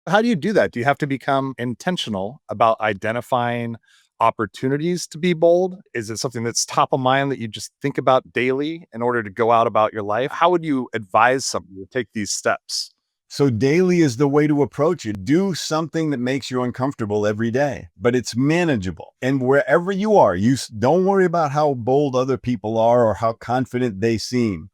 How do you do that? Do you have to become intentional about identifying opportunities to be bold? Is it something that's top of mind that you just think about daily in order to go out about your life? How would you advise somebody to take these steps? So daily is the way to approach it. Do something that makes you uncomfortable every day, but it's manageable. And wherever you are, don't worry about how bold other people are or how confident they seem.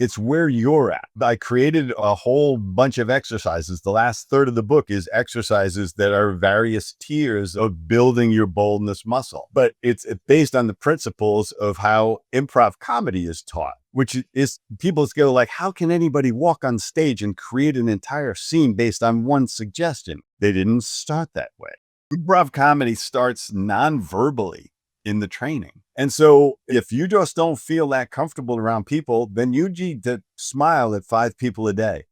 It's where you're at. I created a whole bunch of exercises. The last third of the book is exercises that are various tiers of building your boldness muscle. But it's based on the principles of how improv comedy is taught, which is people go like, how can anybody walk on stage and create an entire scene based on one suggestion? They didn't start that way. Improv comedy starts non-verbally in the training. And so if you just don't feel that comfortable around people, then you need to smile at 5 people a day.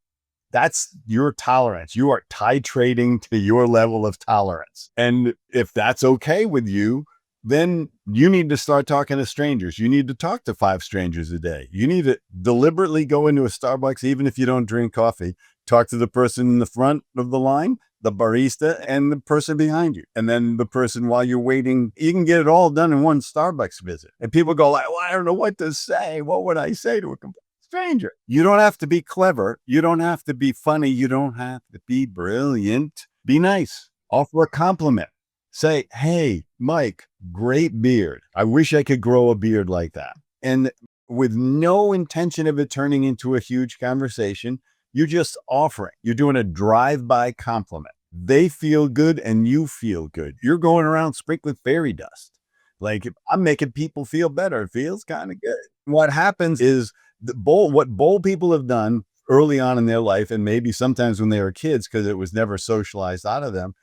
That's your tolerance. You are titrating to your level of tolerance. And if that's okay with you, then you need to start talking to strangers. You need to talk to 5 strangers a day. You need to deliberately go into a Starbucks, even if you don't drink coffee, talk to the person in the front of the line, the barista, and the person behind you. And then the person while you're waiting. You can get it all done in one Starbucks visit. And people go like, well, I don't know what to say. What would I say to a complete stranger? You don't have to be clever. You don't have to be funny. You don't have to be brilliant. Be nice. Offer a compliment. Say, hey, Mike, great beard. I wish I could grow a beard like that. And with no intention of it turning into a huge conversation, you're just offering. You're doing a drive-by compliment. They feel good and you feel good. You're going around sprinkling fairy dust. Like, I'm making people feel better. It feels kind of good. What happens is what bold people have done early on in their life, and maybe sometimes when they were kids, because it was never socialized out of them,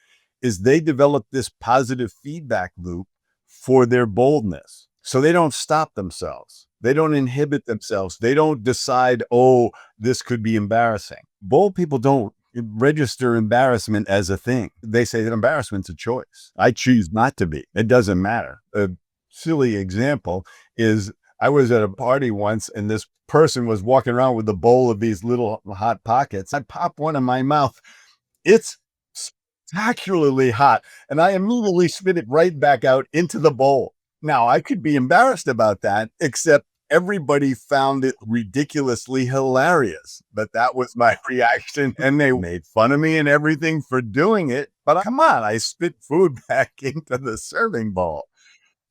is they develop this positive feedback loop for their boldness. So they don't stop themselves. They don't inhibit themselves. They don't decide, oh, this could be embarrassing. Bold people don't register embarrassment as a thing. They say that embarrassment's a choice. I choose not to be. It doesn't matter. A silly example is I was at a party once and this person was walking around with a bowl of these little hot pockets. I pop one in my mouth. It's spectacularly hot. And I immediately spit it right back out into the bowl. Now, I could be embarrassed about that, except everybody found it ridiculously hilarious. But that was my reaction. And they made fun of me and everything for doing it. But come on, I spit food back into the serving bowl.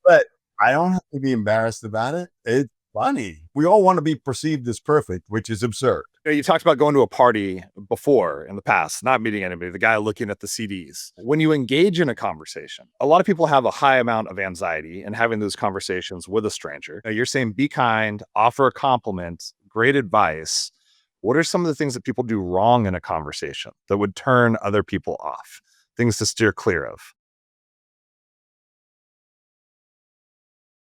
But I don't have to be embarrassed about it. It's funny. We all want to be perceived as perfect, which is absurd. You talked about going to a party before in the past, not meeting anybody, the guy looking at the CDs. When you engage in a conversation, a lot of people have a high amount of anxiety in having those conversations with a stranger. You're saying be kind, offer a compliment, great advice. What are some of the things that people do wrong in a conversation that would turn other people off? Things to steer clear of?